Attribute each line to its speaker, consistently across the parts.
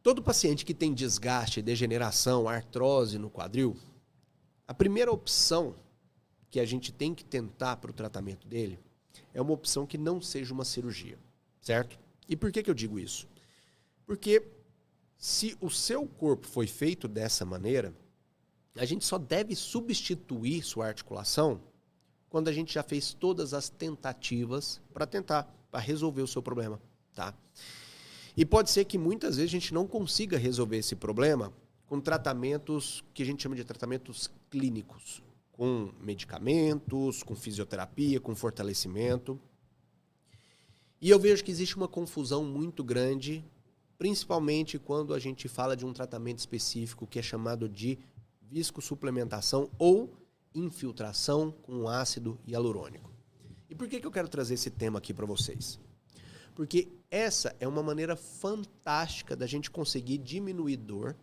Speaker 1: Todo paciente que tem desgaste, degeneração, artrose no quadril, a primeira opção que a gente tem que tentar para o tratamento dele é uma opção que não seja uma cirurgia, certo? E por que eu digo isso? Porque se o seu corpo foi feito dessa maneira, a gente só deve substituir sua articulação quando a gente já fez todas as tentativas para resolver o seu problema, tá? E pode ser que muitas vezes a gente não consiga resolver esse problema com tratamentos que a gente chama de tratamentos clínicos, com medicamentos, com fisioterapia, com fortalecimento. E eu vejo que existe uma confusão muito grande, principalmente quando a gente fala de um tratamento específico que é chamado de viscosuplementação ou infiltração com ácido hialurônico. E por que eu quero trazer esse tema aqui para vocês? Porque essa é uma maneira fantástica da gente conseguir diminuir dor,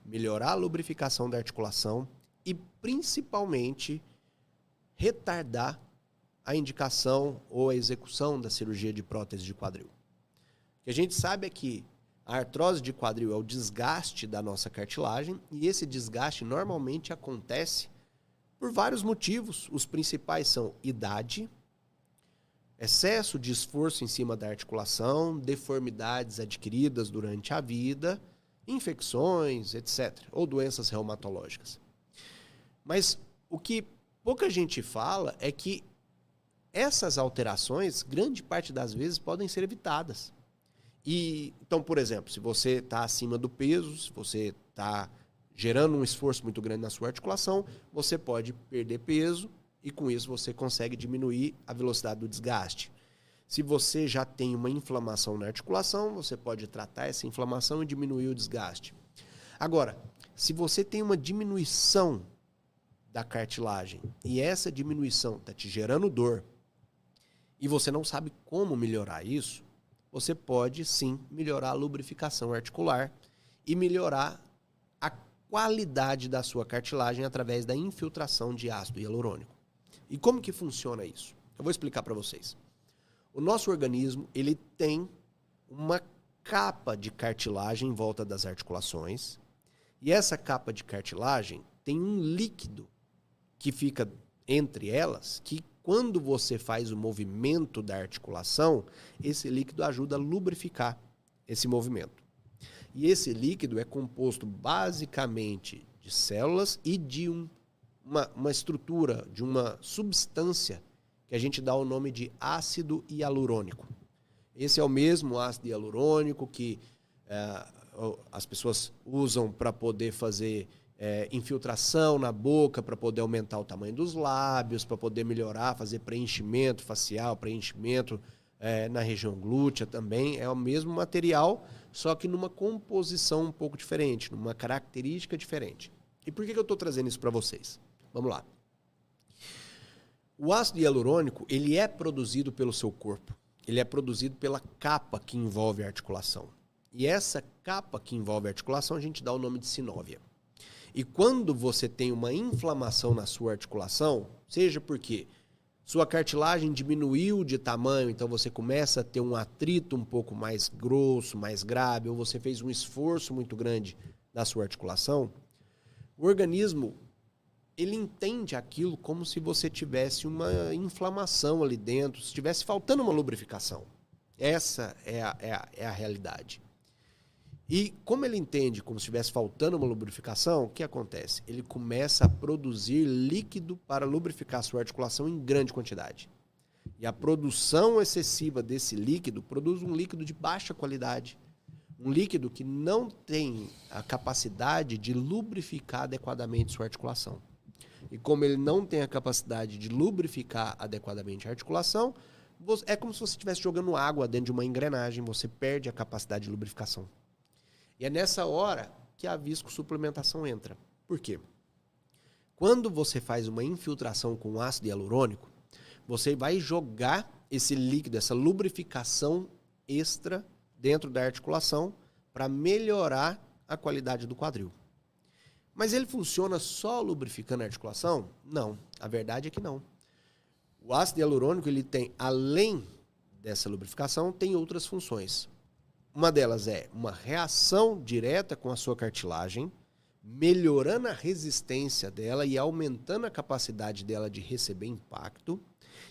Speaker 1: melhorar a lubrificação da articulação e, principalmente, retardar a indicação ou a execução da cirurgia de prótese de quadril. O que a gente sabe é que a artrose de quadril é o desgaste da nossa cartilagem e esse desgaste normalmente acontece por vários motivos. Os principais são idade, excesso de esforço em cima da articulação, deformidades adquiridas durante a vida, infecções, etc., ou doenças reumatológicas. Mas o que pouca gente fala é que essas alterações, grande parte das vezes, podem ser evitadas. Então, por exemplo, se você está acima do peso, se você está gerando um esforço muito grande na sua articulação, você pode perder peso e com isso você consegue diminuir a velocidade do desgaste. Se você já tem uma inflamação na articulação, você pode tratar essa inflamação e diminuir o desgaste. Agora, se você tem uma diminuição da cartilagem e essa diminuição está te gerando dor e você não sabe como melhorar isso, você pode sim melhorar a lubrificação articular e melhorar a qualidade da sua cartilagem através da infiltração de ácido hialurônico. E como que funciona isso? Eu vou explicar para vocês. O nosso organismo, ele tem uma capa de cartilagem em volta das articulações e essa capa de cartilagem tem um líquido que fica entre elas, que quando você faz o movimento da articulação, esse líquido ajuda a lubrificar esse movimento. E esse líquido é composto basicamente de células e de uma estrutura, de uma substância que a gente dá o nome de ácido hialurônico. Esse é o mesmo ácido hialurônico que as pessoas usam para poder fazer infiltração na boca, para poder aumentar o tamanho dos lábios, para poder melhorar, fazer preenchimento facial, preenchimento na região glútea também. É o mesmo material, só que numa composição um pouco diferente, numa característica diferente. E por que eu estou trazendo isso para vocês? Vamos lá. O ácido hialurônico, ele é produzido pelo seu corpo. Ele é produzido pela capa que envolve a articulação. E essa capa que envolve a articulação, a gente dá o nome de sinóvia. E quando você tem uma inflamação na sua articulação, seja porque sua cartilagem diminuiu de tamanho, então você começa a ter um atrito um pouco mais grosso, mais grave, ou você fez um esforço muito grande na sua articulação, o organismo, ele entende aquilo como se você tivesse uma inflamação ali dentro, se estivesse faltando uma lubrificação. Essa é a realidade. E como ele entende como se estivesse faltando uma lubrificação, o que acontece? Ele começa a produzir líquido para lubrificar a sua articulação em grande quantidade. E a produção excessiva desse líquido produz um líquido de baixa qualidade. Um líquido que não tem a capacidade de lubrificar adequadamente sua articulação. E como ele não tem a capacidade de lubrificar adequadamente a articulação, é como se você estivesse jogando água dentro de uma engrenagem, você perde a capacidade de lubrificação. E é nessa hora que a viscosuplementação entra. Por quê? Quando você faz uma infiltração com ácido hialurônico, você vai jogar esse líquido, essa lubrificação extra dentro da articulação para melhorar a qualidade do quadril. Mas ele funciona só lubrificando a articulação? Não, a verdade é que não. O ácido hialurônico, ele tem, além dessa lubrificação, tem outras funções. Uma delas é uma reação direta com a sua cartilagem, melhorando a resistência dela e aumentando a capacidade dela de receber impacto.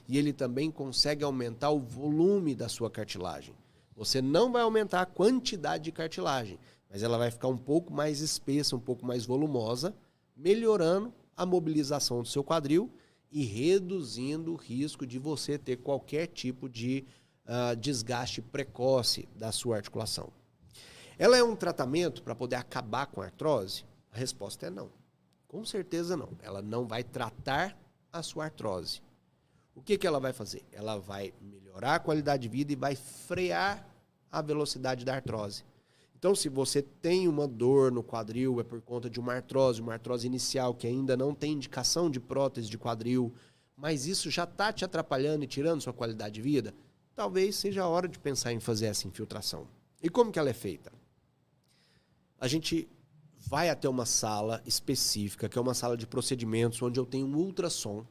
Speaker 1: E ele também consegue aumentar o volume da sua cartilagem. Você não vai aumentar a quantidade de cartilagem, mas ela vai ficar um pouco mais espessa, um pouco mais volumosa, melhorando a mobilização do seu quadril e reduzindo o risco de você ter qualquer tipo de desgaste precoce da sua articulação. Ela é um tratamento para poder acabar com a artrose? A resposta é não. Com certeza não. Ela não vai tratar a sua artrose. O que ela vai fazer? Ela vai melhorar a qualidade de vida e vai frear a velocidade da artrose. Então, se você tem uma dor no quadril, é por conta de uma artrose inicial, que ainda não tem indicação de prótese de quadril, mas isso já está te atrapalhando e tirando sua qualidade de vida, talvez seja a hora de pensar em fazer essa infiltração. E como que ela é feita? A gente vai até uma sala específica, que é uma sala de procedimentos, onde eu tenho um ultrassom.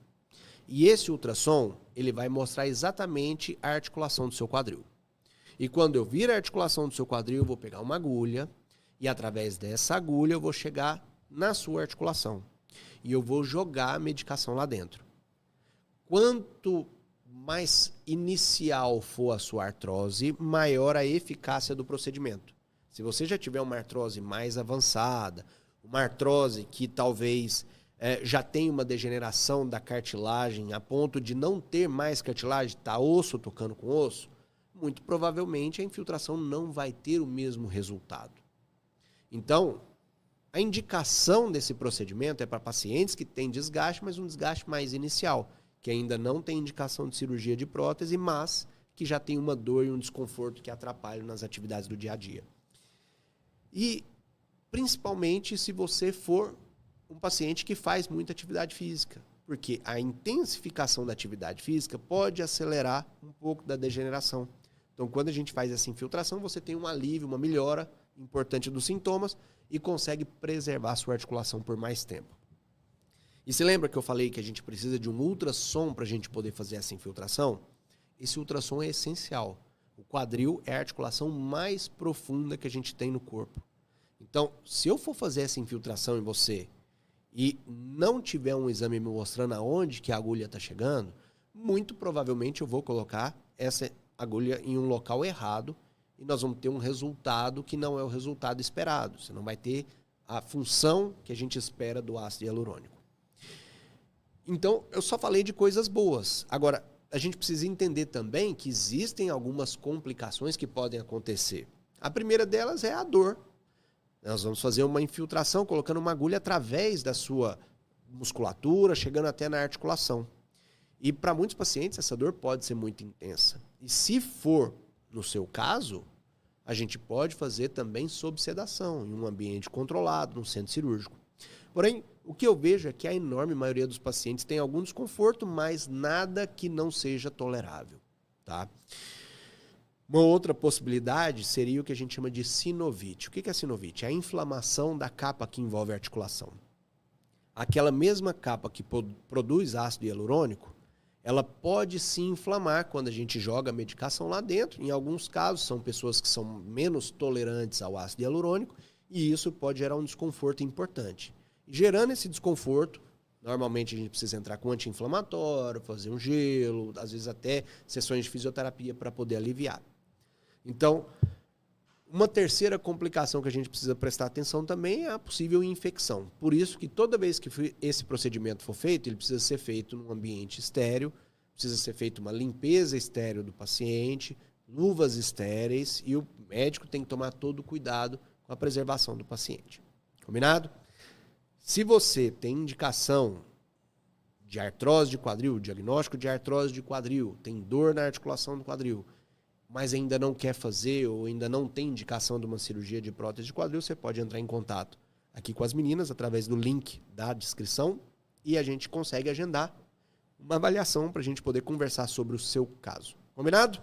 Speaker 1: E esse ultrassom, ele vai mostrar exatamente a articulação do seu quadril. E quando eu vir a articulação do seu quadril, eu vou pegar uma agulha e através dessa agulha eu vou chegar na sua articulação. E eu vou jogar a medicação lá dentro. Quanto mais inicial for a sua artrose, maior a eficácia do procedimento. Se você já tiver uma artrose mais avançada, uma artrose que talvez já tem uma degeneração da cartilagem a ponto de não ter mais cartilagem, tá osso tocando com osso, muito provavelmente a infiltração não vai ter o mesmo resultado. Então, a indicação desse procedimento é para pacientes que têm desgaste, mas um desgaste mais inicial, que ainda não tem indicação de cirurgia de prótese, mas que já tem uma dor e um desconforto que atrapalham nas atividades do dia a dia. E, principalmente, se você for um paciente que faz muita atividade física, porque a intensificação da atividade física pode acelerar um pouco da degeneração. Então, quando a gente faz essa infiltração, você tem um alívio, uma melhora importante dos sintomas e consegue preservar a sua articulação por mais tempo. E você lembra que eu falei que a gente precisa de um ultrassom para a gente poder fazer essa infiltração? Esse ultrassom é essencial. O quadril é a articulação mais profunda que a gente tem no corpo. Então, se eu for fazer essa infiltração em você e não tiver um exame me mostrando aonde que a agulha está chegando, muito provavelmente eu vou colocar essa agulha em um local errado e nós vamos ter um resultado que não é o resultado esperado. Você não vai ter a função que a gente espera do ácido hialurônico. Então, eu só falei de coisas boas. Agora, a gente precisa entender também que existem algumas complicações que podem acontecer. A primeira delas é a dor. Nós vamos fazer uma infiltração colocando uma agulha através da sua musculatura, chegando até na articulação. E para muitos pacientes essa dor pode ser muito intensa. E se for no seu caso, a gente pode fazer também sob sedação, em um ambiente controlado, no centro cirúrgico. Porém, o que eu vejo é que a enorme maioria dos pacientes tem algum desconforto, mas nada que não seja tolerável, tá? Uma outra possibilidade seria o que a gente chama de sinovite. O que é sinovite? É a inflamação da capa que envolve a articulação. Aquela mesma capa que produz ácido hialurônico, ela pode se inflamar quando a gente joga a medicação lá dentro. Em alguns casos, são pessoas que são menos tolerantes ao ácido hialurônico e isso pode gerar um desconforto importante. Gerando esse desconforto, normalmente a gente precisa entrar com anti-inflamatório, fazer um gelo, às vezes até sessões de fisioterapia para poder aliviar. Então, uma terceira complicação que a gente precisa prestar atenção também é a possível infecção. Por isso que toda vez que esse procedimento for feito, ele precisa ser feito num ambiente estéril, precisa ser feita uma limpeza estéril do paciente, luvas estéreis e o médico tem que tomar todo o cuidado com a preservação do paciente. Combinado? Se você tem indicação de artrose de quadril, diagnóstico de artrose de quadril, tem dor na articulação do quadril, mas ainda não quer fazer ou ainda não tem indicação de uma cirurgia de prótese de quadril, você pode entrar em contato aqui com as meninas através do link da descrição e a gente consegue agendar uma avaliação para a gente poder conversar sobre o seu caso. Combinado?